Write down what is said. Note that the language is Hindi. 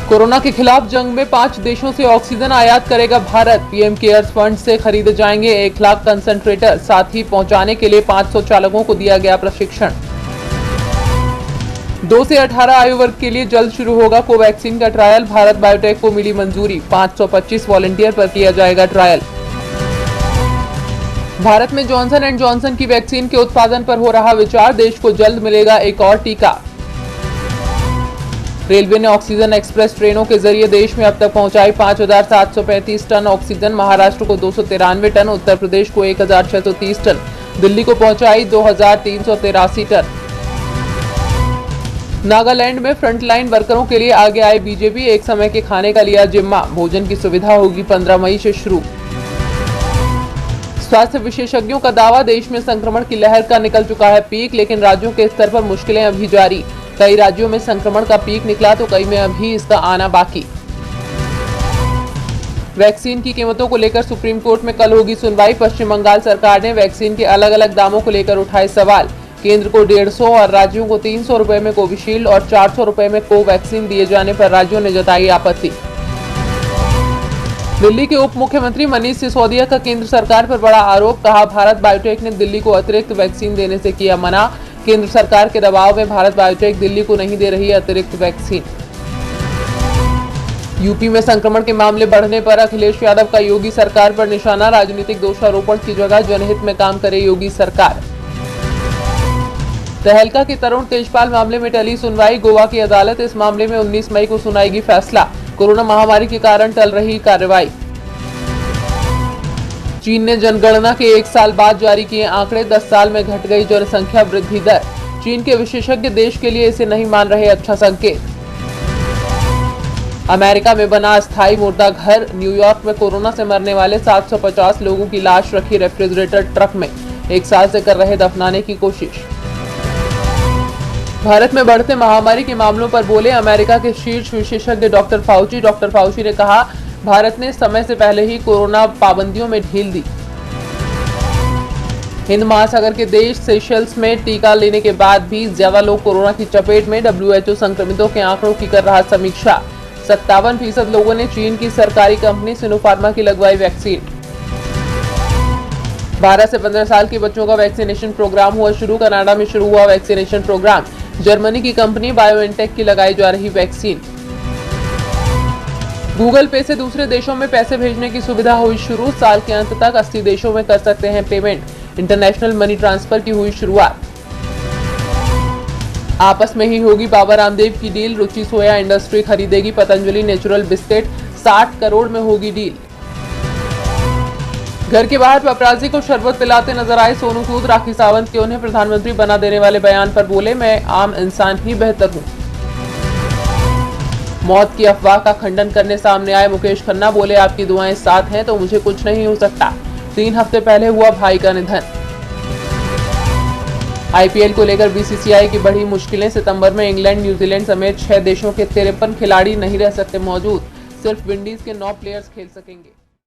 कोरोना के खिलाफ जंग में 5 देशों से ऑक्सीजन आयात करेगा भारत। पीएम केयर्स फंड से खरीदे जाएंगे 1 लाख कंसंट्रेटर। साथ ही पहुंचाने के लिए 500 चालकों को दिया गया प्रशिक्षण। 2 से 18 आयु वर्ग के लिए जल्द शुरू होगा कोवैक्सीन का ट्रायल। भारत बायोटेक को मिली मंजूरी। 525 वॉलंटियर पर किया जाएगा ट्रायल। भारत में जॉनसन एंड जॉनसन की वैक्सीन के उत्पादन पर हो रहा विचार। देश को जल्द मिलेगा एक और टीका। रेलवे ने ऑक्सीजन एक्सप्रेस ट्रेनों के जरिए देश में अब तक पहुंचाई 5,735 टन ऑक्सीजन। महाराष्ट्र को 293 टन, उत्तर प्रदेश को 1,630 टन, दिल्ली को पहुंचाई 2,383 टन। नागालैंड में फ्रंटलाइन वर्करों के लिए आगे आए बीजेपी। एक समय के खाने का लिया जिम्मा। भोजन की सुविधा होगी 15 मई से शुरू। स्वास्थ्य विशेषज्ञों का दावा, देश में संक्रमण की लहर का निकल चुका है पीक, लेकिन राज्यों के स्तर पर मुश्किलें अभी जारी। कई राज्यों में संक्रमण का पीक निकला तो कई में अभी इसका आना बाकी। वैक्सीन की कीमतों को लेकर सुप्रीम कोर्ट में कल होगी सुनवाई। पश्चिम बंगाल सरकार ने वैक्सीन के अलग अलग दामों को लेकर उठाए सवाल। केंद्र को 150 और राज्यों को 300 रुपए में कोविशील्ड और 400 रुपए में कोवैक्सीन दिए जाने पर राज्यों ने जताई आपत्ति। दिल्ली के उप मुख्यमंत्री मनीष सिसोदिया का केंद्र सरकार पर बड़ा आरोप। कहा, भारत बायोटेक ने दिल्ली को अतिरिक्त वैक्सीन देने से किया मना। केंद्र सरकार के दबाव में भारत बायोटेक दिल्ली को नहीं दे रही अतिरिक्त वैक्सीन। यूपी में संक्रमण के मामले बढ़ने पर अखिलेश यादव का योगी सरकार पर निशाना। राजनीतिक दोषारोपण की जगह जनहित में काम करे योगी सरकार। तहलका के तरुण तेजपाल मामले में टली सुनवाई। गोवा की अदालत इस मामले में 19 मई को सुनाएगी फैसला। कोरोना महामारी के कारण टल रही कार्रवाई। चीन ने जनगणना के 1 साल बाद जारी किए आंकड़े। 10 साल में घट गई जनसंख्या वृद्धि दर। चीन के विशेषज्ञ देश के लिए इसे नहीं मान रहे अच्छा संकेत। अमेरिका में बना अस्थायी मुर्दाघर। न्यूयॉर्क में कोरोना से मरने वाले 750 लोगों की लाश रखी रेफ्रिजरेटर ट्रक में। 1 साल से कर रहे दफनाने की कोशिश। भारत में बढ़ते महामारी के मामलों पर बोले अमेरिका के शीर्ष विशेषज्ञ डॉक्टर फाउची। डॉक्टर फाउची ने कहा, भारत ने समय से पहले ही कोरोना पाबंदियों में ढील दी। हिंद महासागर के देश सेशल्स में टीका लेने के बाद भी ज्यादा लोग कोरोना की चपेट में। WHO संक्रमितों के आंकड़ों की कर रहा समीक्षा। 57% लोगों ने चीन की सरकारी कंपनी सिनोफार्मा की लगवाई वैक्सीन। 12 से 15 साल के बच्चों का वैक्सीनेशन प्रोग्राम हुआ शुरू। कनाडा में शुरू हुआ वैक्सीनेशन प्रोग्राम। जर्मनी की कंपनी बायोएनटेक की लगाई जा रही वैक्सीन। गूगल पे से दूसरे देशों में पैसे भेजने की सुविधा हुई शुरू। साल के अंत तक 80 देशों में कर सकते हैं पेमेंट। इंटरनेशनल मनी ट्रांसफर की हुई शुरुआत। आपस में ही होगी बाबा रामदेव की डील। रुचि सोया इंडस्ट्री खरीदेगी पतंजलि नेचुरल बिस्किट। 60 करोड़ में होगी डील। घर के बाहर पपराजी को शरबत पिलाते नजर आए सोनू सूद। राखी सावंत के उन्हें प्रधानमंत्री बना देने वाले बयान पर बोले, मैं आम इंसान ही बेहतर हूं। मौत की अफवाह का खंडन करने सामने आए मुकेश खन्ना। बोले, आपकी दुआएं साथ हैं तो मुझे कुछ नहीं हो सकता। 3 हफ्ते पहले हुआ भाई का निधन। IPL को लेकर BCCI की बढ़ी मुश्किलें। सितंबर में इंग्लैंड, न्यूजीलैंड समेत 6 देशों के 53 खिलाड़ी नहीं रह सकते मौजूद। सिर्फ विंडीज के 9 प्लेयर्स खेल सकेंगे।